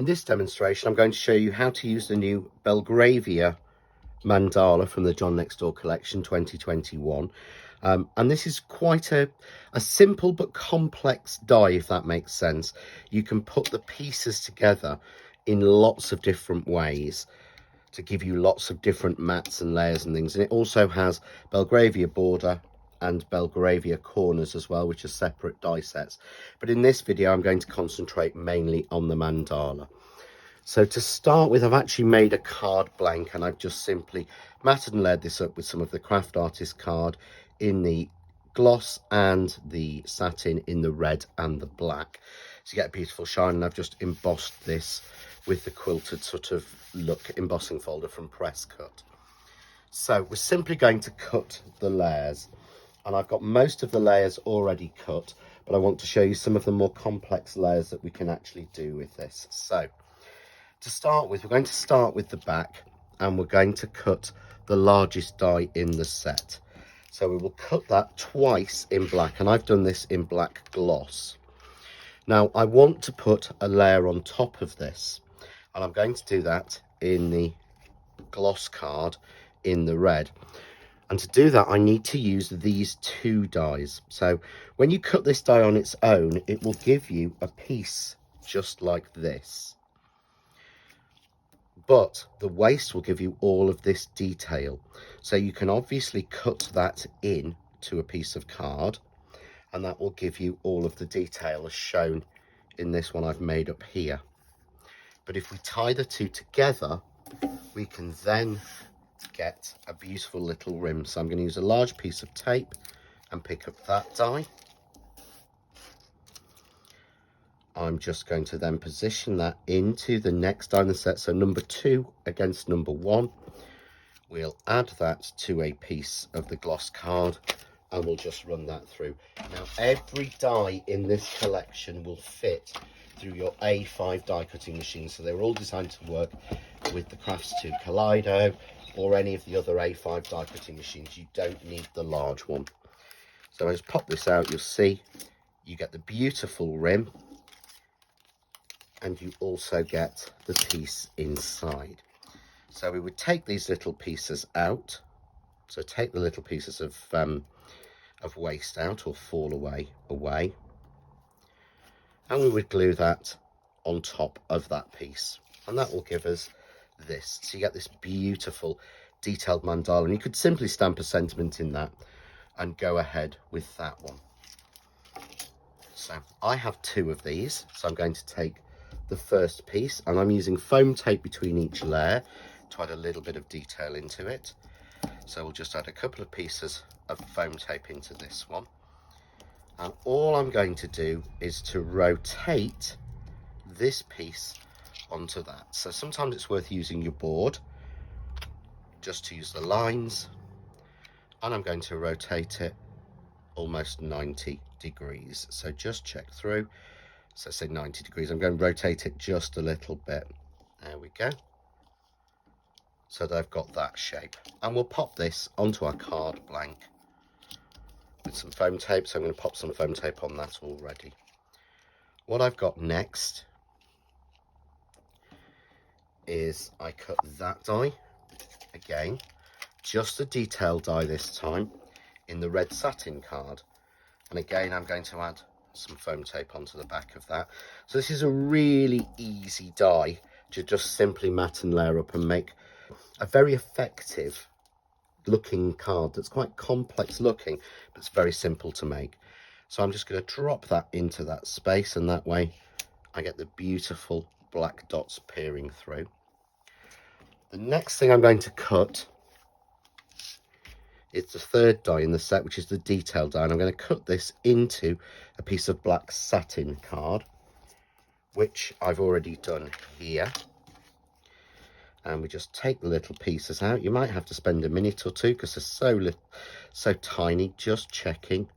In this demonstration, I'm going to show you how to use the new Belgravia Mandala from the John Next Door collection 2021. And this is quite a simple but complex die, if that makes sense. You can put the pieces together in lots of different ways to give you lots of different mats and layers and things. And it also has Belgravia border and Belgravia corners as well, which are separate die sets. But in this video, I'm going to concentrate mainly on the mandala. So to start with, I've actually made a card blank, and I've just simply matted and layered this up with some of the craft artist card in the gloss and the satin in the red and the black to get a beautiful shine. And I've just embossed this with the quilted sort of look embossing folder from Press Cut. So we're simply going to cut the layers, and I've got most of the layers already cut, but I want to show you some of the more complex layers that we can actually do with this. So to start with, we're going to start with the back, and we're going to cut the largest die in the set. So we will cut that twice in black, and I've done this in black gloss. Now I want to put a layer on top of this, and I'm going to do that in the gloss card in the red. And to do that, I need to use these two dies. So when you cut this die on its own, it will give you a piece just like this. But the waist will give you all of this detail. So you can obviously cut that in to a piece of card, and that will give you all of the detail as shown in this one I've made up here. But if we tie the two together, we can then get a beautiful little rim. So I'm going to use a large piece of tape and pick up that die. I'm just going to then position that into the next die in the set. So number 2 against number 1. We'll add that to a piece of the gloss card, and we'll just run that through. Now every die in this collection will fit through your A5 die cutting machine. So they're all designed to work with the Crafts 2 Kaleido or any of the other A5 die cutting machines. You don't need the large one. So as pop this out, you'll see you get the beautiful rim, and you also get the piece inside. So we would take these little pieces out. So take the little pieces of waste out, or fall away, and we would glue that on top of that piece, and that will give us this. So you get this beautiful detailed mandala, and you could simply stamp a sentiment in that and go ahead with that one. So I have 2 of these, so I'm going to take the first piece, and I'm using foam tape between each layer to add a little bit of detail into it. So we'll just add a couple of pieces of foam tape into this one, and all I'm going to do is to rotate this piece onto that. So sometimes it's worth using your board just to use the lines, and I'm going to rotate it almost 90 degrees. So just check through. So say 90 degrees. I'm going to rotate it just a little bit. There we go. So they've got that shape, and we'll pop this onto our card blank with some foam tape. So I'm going to pop some foam tape on that already. What I've got next is I cut that die again, just a detail die this time, in the red satin card, and again I'm going to add some foam tape onto the back of that. So this is a really easy die to just simply mat and layer up and make a very effective looking card that's quite complex looking, but it's very simple to make. So I'm just going to drop that into that space, and that way I get the beautiful black dots peering through. The next thing I'm going to cut is the third die in the set, which is the detail die, and I'm going to cut this into a piece of black satin card, which I've already done here. And we just take the little pieces out. You might have to spend a minute or two because they're so tiny. Just checking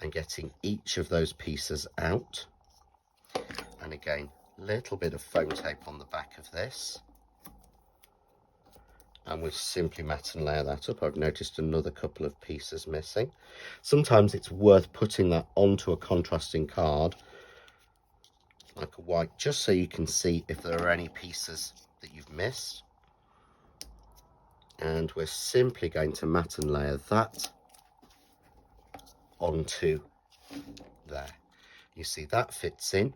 and getting each of those pieces out. And again, a little bit of foam tape on the back of this, and we'll simply mat and layer that up. I've noticed another couple of pieces missing. Sometimes it's worth putting that onto a contrasting card like a white, just so you can see if there are any pieces that you've missed. And we're simply going to mat and layer that onto there. You see that fits in,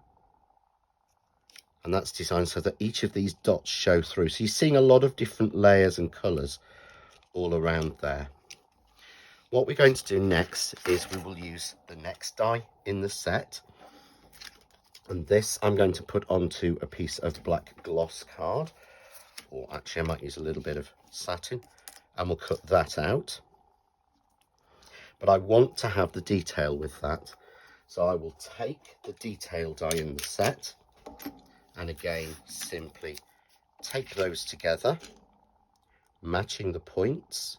and that's designed so that each of these dots show through. So you're seeing a lot of different layers and colours all around there. What we're going to do next is we will use the next die in the set, and this I'm going to put onto a piece of black gloss card, or actually I might use a little bit of satin, and we'll cut that out. But I want to have the detail with that, so I will take the detail die in the set, and again simply take those together, matching the points,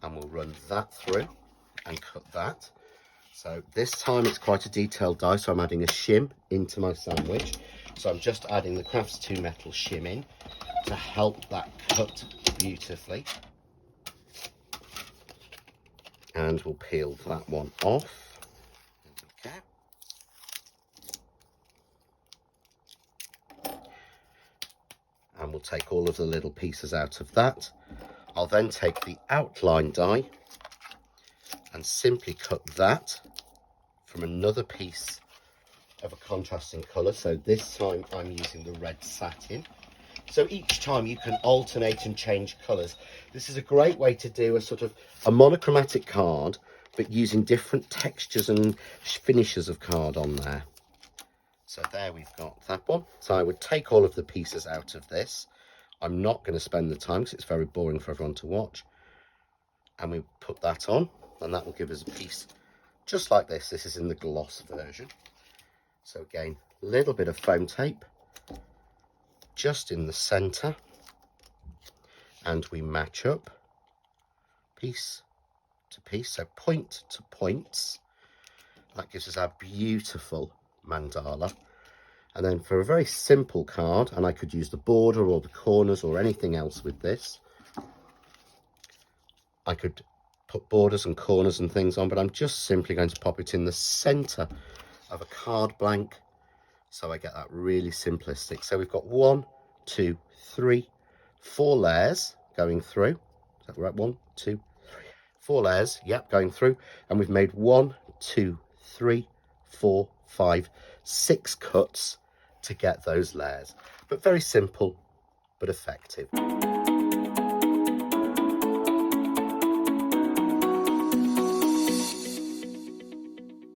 and we'll run that through and cut that. So this time it's quite a detailed die, so I'm adding a shim into my sandwich. So I'm just adding the Crafts 2 metal shim in to help that cut beautifully. And we'll peel that one off. Okay. And we'll take all of the little pieces out of that. I'll then take the outline die and simply cut that from another piece of a contrasting colour. So this time I'm using the red satin. So each time you can alternate and change colours. This is a great way to do a sort of a monochromatic card, but using different textures and finishes of card on there. So there we've got that one. So I would take all of the pieces out of this. I'm not going to spend the time because it's very boring for everyone to watch. And we put that on, and that will give us a piece just like this. This is in the gloss version. So again, a little bit of foam tape just in the centre, and we match up piece to piece, so point to points. That gives us our beautiful mandala. And then for a very simple card, and I could use the border or the corners or anything else with this, I could put borders and corners and things on, but I'm just simply going to pop it in the centre of a card blank, so I get that really simplistic. So we've got 1, 2, 3, 4 layers going through. Is that right? 1, 2, 3, 4 layers, yep, going through. And we've made 1, 2, 3, 4, 5, 6 cuts to get those layers. But very simple, but effective.